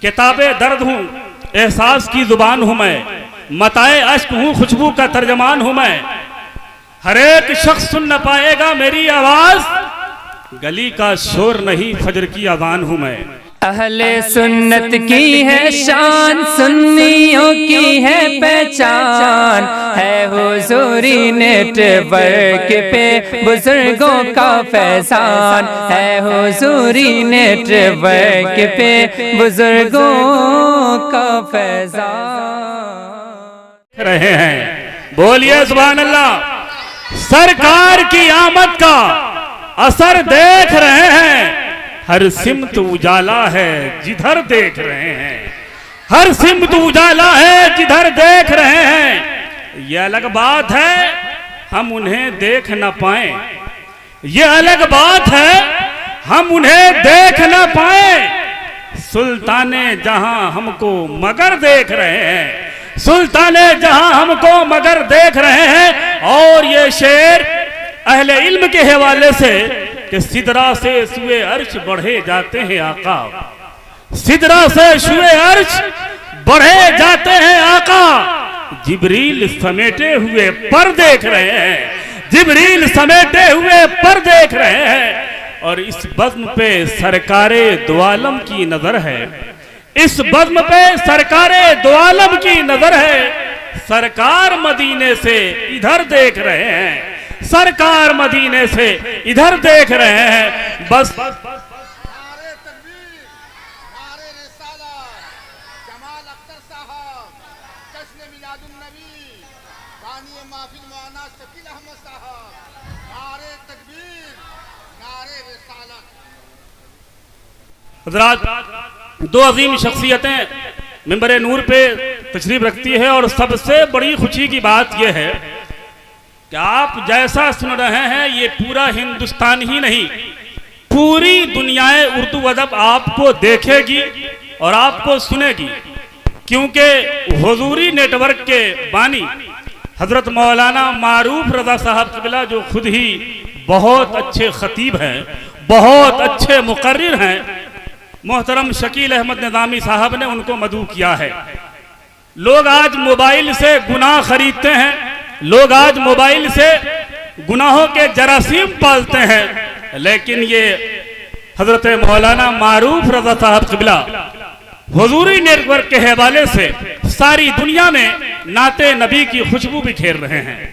किताबे दर्द हूँ, एहसास की जुबान हूँ मैं, मताए अश्क हूँ, खुशबू का तर्जमान हूँ मैं। हर एक शख्स सुन न पाएगा मेरी आवाज, गली का शोर नहीं फजर की अजान हूँ मैं। अहले सुन्नत की है शान, सुन्नियों की है पहचान, है हुजूरी नेटवर्क पे बुजुर्गों का फैजान, है हुजूरी नेटवर्क पे बुजुर्गों का फैजान। रहे हैं, बोलिए सुभान अल्लाह। सरकार की आमद का असर देख रहे हैं, हर सिमत उजाला है जिधर देख रहे हैं, हर सिमत उजाला है जिधर देख रहे हैं। ये अलग बात है हम उन्हें देख न पाए, ये अलग बात है हम उन्हें देख न पाए। सुल्ताने जहां हमको मगर देख रहे हैं, सुल्ताने जहां हमको मगर देख रहे हैं। और ये शेर अहले इल्म के हवाले से कि सिदरा से सुए अर्श बढ़े जाते हैं आका, सिदरा से सुए अर्श बढ़े जाते हैं आका। जिब्रील समेटे हुए पर देख रहे हैं, जिब्रील समेटे हुए पर देख रहे हैं। और इस बज़्म पे सरकारे दो आलम की नजर है, इस बज़्म पे सरकारे दो आलम की नजर है। सरकार मदीने से इधर देख रहे हैं, सरकार मदीने से इधर देख रहे हैं। बस हज़रात, दो अजीम शख्सियतें मिंबर नूर पे तशरीफ रखती है और सबसे बड़ी खुशी की बात यह है कि आप जैसा सुन रहे हैं ये पूरा हिंदुस्तान ही नहीं, पूरी दुनियाए उर्दू अदब आपको देखेगी और आपको सुनेगी। क्योंकि हुजूरी नेटवर्क के बानी हजरत मौलाना मारूफ रजा साहब क़िबला, जो खुद ही बहुत अच्छे खतीब हैं, बहुत अच्छे मुकर्रिर हैं, मोहतरम शकील अहमद निज़ामी साहब ने उनको मदऊ किया है। लोग आज मोबाइल से गुनाह खरीदते हैं, लोग आज मोबाइल से गुनाहों के जरासीम पालते हैं, लेकिन ये हजरत मौलाना मारूफ रजा साहब क़िबला हुजूरी नेटवर्क के हवाले से सारी दुनिया में नाते नबी की खुशबू बिखेर रहे हैं,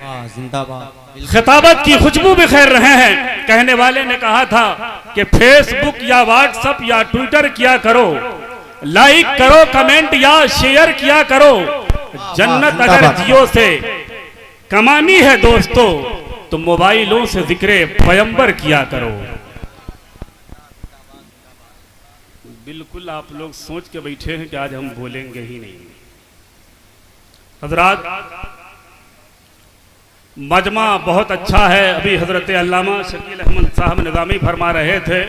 खिताबत की खुशबू बिखेर रहे हैं। कहने वाले ने कहा था कि फेसबुक या व्हाट्सएप या ट्विटर किया करो, लाइक करो, कमेंट या शेयर किया करो। जन्नत अगर जियो से कमानी है दोस्तों, तो मोबाइलों से जिक्रे पैगंबर किया करो। बिल्कुल आप लोग सोच के बैठे हैं कि आज हम बोलेंगे ही नहीं। हजरात, मजमा बहुत अच्छा है। अभी हजरत अल्लामा शकील अहमद साहब निज़ामी फरमा रहे थे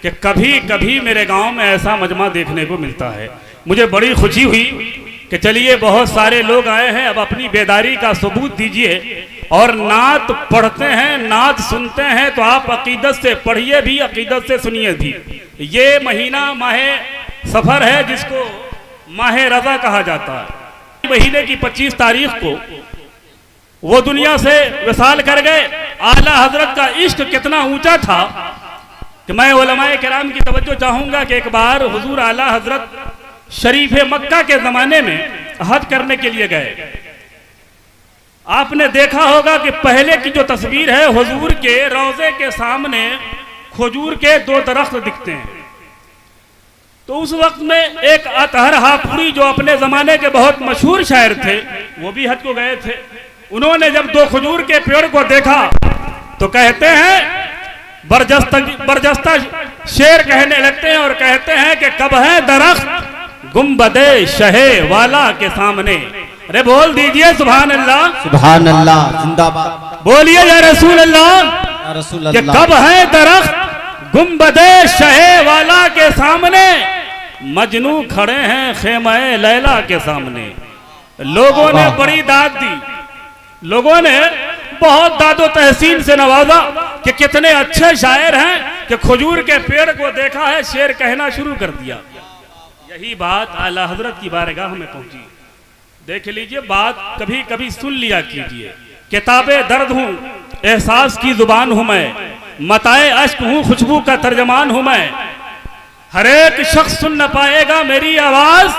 कि कभी कभी मेरे गांव में ऐसा मजमा देखने को मिलता है। मुझे बड़ी खुशी हुई कि चलिए बहुत सारे लोग आए हैं, अब अपनी बेदारी का सबूत दीजिए। और नात पढ़ते हैं, नात सुनते हैं, तो आप अकीदत से पढ़िए भी, अकीदत से सुनिए भी। ये महीना माहे सफर है, जिसको माहे रज़ा कहा जाता है। महीने की 25 तारीख को वो दुनिया से विसाल कर गए। आला हजरत का इश्क कितना ऊंचा था कि मैं उलमाए किराम की तवज्जो चाहूंगा कि एक बार हुजूर आला हजरत शरीफ मक्का के जमाने में हज करने के लिए गए। आपने देखा होगा कि पहले की जो तस्वीर है, हुजूर के रोजे के सामने खजूर के 2 दरख्त दिखते हैं। तो उस वक्त में एक अतहर हाफुरी, जो अपने जमाने के बहुत मशहूर शायर थे, वो भी हज को गए थे। उन्होंने जब 2 खजूर के पेड़ को देखा तो कहते हैं, बरजस्ता शेर कहने लगते हैं और कहते हैं कि कब है दरख्त गुंबदे शहे वाला के सामने। अरे बोल दीजिए सुभान अल्लाह, सुभान अल्लाह, जिंदाबाद। बोलिए या रसूल अल्लाह, या रसूल अल्लाह। कि कब है दरख्त गुंबदे शहे वाला के सामने, मजनू खड़े हैं खेमे लैला के सामने। लोगों ने बड़ी दाद दी, लोगों ने बहुत दादो तहसीन से नवाजा कि कितने अच्छे शायर हैं कि खजूर के पेड़ को देखा है, शेर कहना शुरू कर दिया। यही बात आला हजरत की बारगाह में पहुंची। देख लीजिए, बात कभी कभी सुन लिया कीजिए। किताबे दर्द हूँ, एहसास की जुबान हूँ मैं, मताए अश्क हूँ, खुशबू का तर्जमान हूँ मैं। हर एक शख्स सुन न पाएगा मेरी आवाज,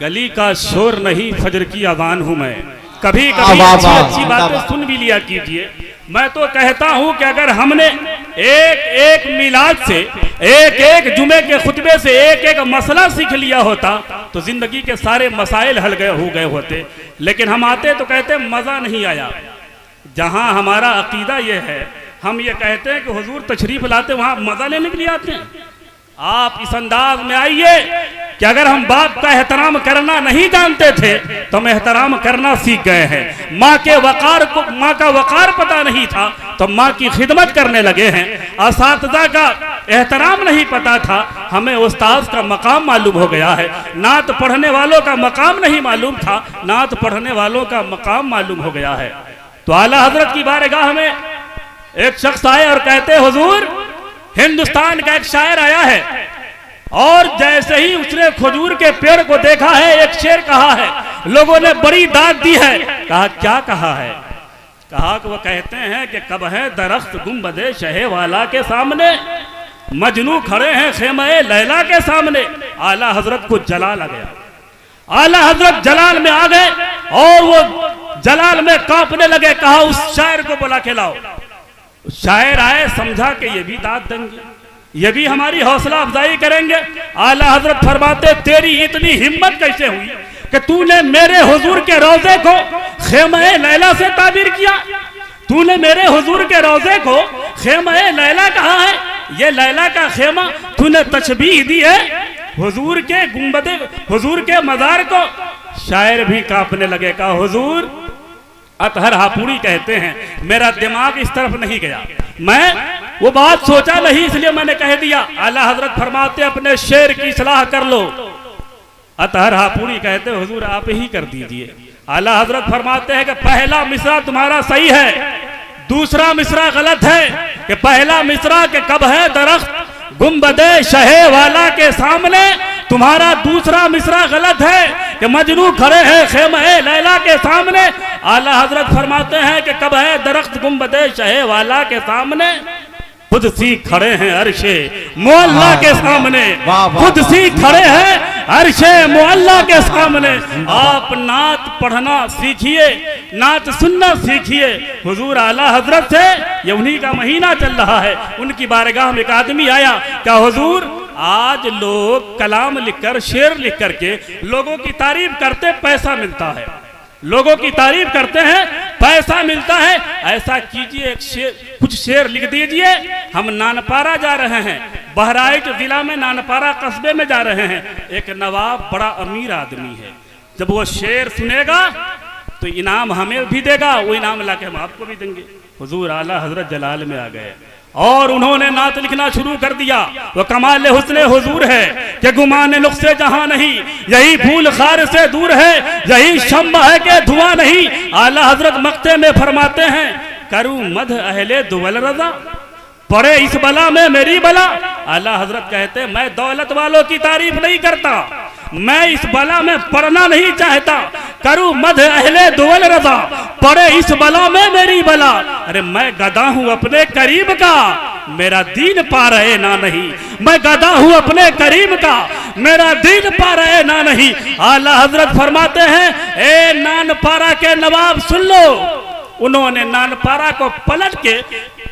गली का शोर नहीं फजर की अजान हूँ मैं। कभी कभी अच्छी अच्छी बातें सुन भी लिया कीजिए। मैं तो कहता हूं कि अगर हमने एक एक मिलाद से, एक एक जुमे के खुतबे से एक एक मसला सीख लिया होता तो जिंदगी के सारे मसाइल हल हो गए होते। लेकिन हम आते तो कहते मजा नहीं आया। जहां हमारा अकीदा यह है, हम ये कहते हैं कि हुजूर तशरीफ लाते वहां मजा लेने के लिए आते हैं। आप इस अंदाज में आइए कि अगर हम बाप का एहतराम करना नहीं जानते थे तो हम एहतराम करना सीख गए हैं। माँ के वकार को, माँ का वकार पता नहीं था तो माँ की खिदमत करने लगे हैं। असातिज़ा का एहतराम नहीं पता था, हमें उस्ताद का मकाम मालूम हो गया है। नात पढ़ने वालों का मकाम नहीं मालूम था, नात पढ़ने वालों का मकाम मालूम हो गया है। तो आला हजरत की बारगाह में एक शख्स आए और कहते, हुजूर हिंदुस्तान का एक शायर आया है और जैसे ही उसने खजूर के पेड़ को देखा है, एक शेर कहा है, लोगों ने बड़ी दाद दी है। कहा क्या कहा है? कहा कि वो कहते हैं कि कब है दरख्त गुंबदे शहे वाला के सामने, मजनू खड़े हैं खेमे लैला के सामने। आला हजरत को जलाल आ गया। आला हजरत जलाल में आ गए और वो जलाल में कांपने लगे। कहा उस शायर को बुला के लाओ। शायर आए, समझा कि ये भी दाद देंगे, ये भी हमारी हौसला अफजाई करेंगे। आला हजरत फरमाते, तेरी इतनी हिम्मत कैसे हुई कि तूने मेरे हुजूर के रोजे को खेमे लैला से ताबीर किया? तूने मेरे हुजूर के रोजे को खेमे लैला कहा है? ये लैला का खेमा तूने तशबीह दी है हुजूर के गुंबदे, हुजूर के मजार को। शायर भी कांपने लगे। कहा हुजूर, अतहर हापुड़ी कहते हैं, मेरा दिमाग इस तरफ नहीं गया, मैं वो बात सोचा नहीं, इसलिए मैंने कह दिया। आला हजरत फरमाते, अपने शेर की सलाह कर लो। अतहर हापुड़ी कहते, हुजूर आप ही कर दीजिए। आला हजरत फरमाते हैं कि पहला मिसरा तुम्हारा सही है, दूसरा मिसरा गलत है। कि पहला मिसरा के कब है दरख्त गुंबदे शहे वाला के सामने, तुम्हारा दूसरा मिसरा गलत है कि मजनू खड़े हैं खेमे लैला के सामने। आला हजरत फरमाते हैं कि कब है दरख्त गुंबदे शहे वाला के सामने, खुद सी खड़े हैं अरशे मुअल्ला के सामने, खुद सी खड़े हैं अरशे मुअल्ला के सामने। आप नात पढ़ना सीखिए, नात सुनना सीखिए। हुजूर आला हजरत से ये उन्हीं का महीना चल रहा है। उनकी बारगाह में एक आदमी आया। क्या हुजूर, आज लोग कलाम लिखकर, शेर लिख करके लोगों की तारीफ करते, पैसा मिलता है। लोगों की तारीफ करते हैं, पैसा मिलता है। ऐसा कीजिए, एक शेर, कुछ शेर लिख दीजिए। हम नानपारा जा रहे हैं, बहराइच जिला में नानपारा कस्बे में जा रहे हैं। एक नवाब बड़ा अमीर आदमी है, जब वो शेर सुनेगा तो इनाम हमें भी देगा, वो इनाम लाके हम आपको भी देंगे। हुजूर आला हजरत जलाल में आ गए और उन्होंने नात लिखना शुरू कर दिया। वो कमाल हुस्ने हुजूर है कि गुमान नुक्से जहां नहीं, यही फूल खार से दूर है, यही शम्मा है कि धुआं नहीं। आला हजरत मक्ते में फरमाते हैं, करूं मध अहले दुवल रजा, पड़े इस बला में मेरी बला। आला हजरत कहते, मैं दौलत वालों की तारीफ नहीं करता, मैं इस बला में पढ़ना नहीं चाहता। करूं मध अहले दुवल रजा, पड़े इस बला में मेरी बला। अरे मैं गदा हूं अपने करीब का, मेरा दीन पा रहे ना नहीं। मैं गदा हूं अपने करीब का, मेरा दीन पा रहे ना नहीं। आला हजरत फरमाते हैं, ए नानपारा के नवाब सुन लो। उन्होंने नानपारा को पलट के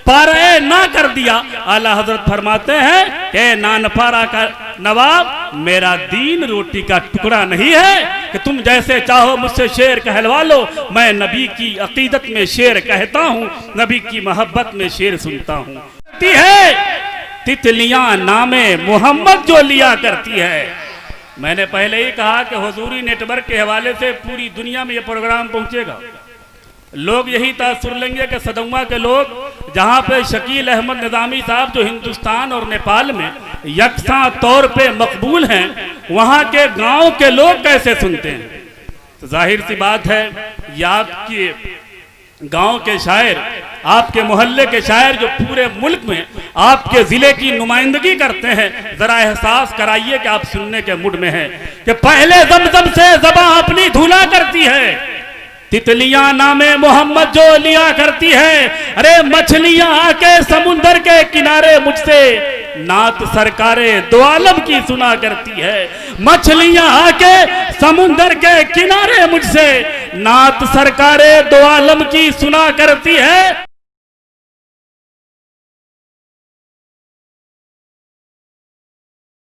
पारे ना कर दिया। आला हजरत फरमाते हैं कि नानपारा का नवाब, मेरा दीन रोटी का टुकड़ा नहीं है कि तुम जैसे चाहो मुझसे शेर कहलवा लो। मैं नबी की अकीदत में शेर कहता हूँ, नबी की मोहब्बत में शेर सुनता हूँ। है तितलियां नामे मोहम्मद जो लिया करती है। मैंने पहले ही कहा कि हुजूरी नेटवर्क के हवाले से पूरी दुनिया में ये प्रोग्राम पहुंचेगा। लोग यही तासुर लेंगे कि सदौआ के लोग, जहाँ पे शकील अहमद निजामी साहब जो हिंदुस्तान और नेपाल में यकसा तौर पे मकबूल हैं, वहाँ के गांव के लोग कैसे सुनते हैं। तो जाहिर सी बात है, याद किए गांव के शायर आपके मोहल्ले के शायर जो पूरे मुल्क में आपके जिले की नुमाइंदगी करते हैं, जरा एहसास कराइए कि आप सुनने के मूड में हैं कि पहले जमजम से ज़बां अपनी धुला करती है, तितलियां नामे मोहम्मद जो लिया करती है। अरे मछलियां आके समुंदर के किनारे मुझसे नात सरकारे दो आलम की सुना करती है। मछलियां आके समुंदर के किनारे मुझसे नात सरकारे दो आलम की सुना करती है।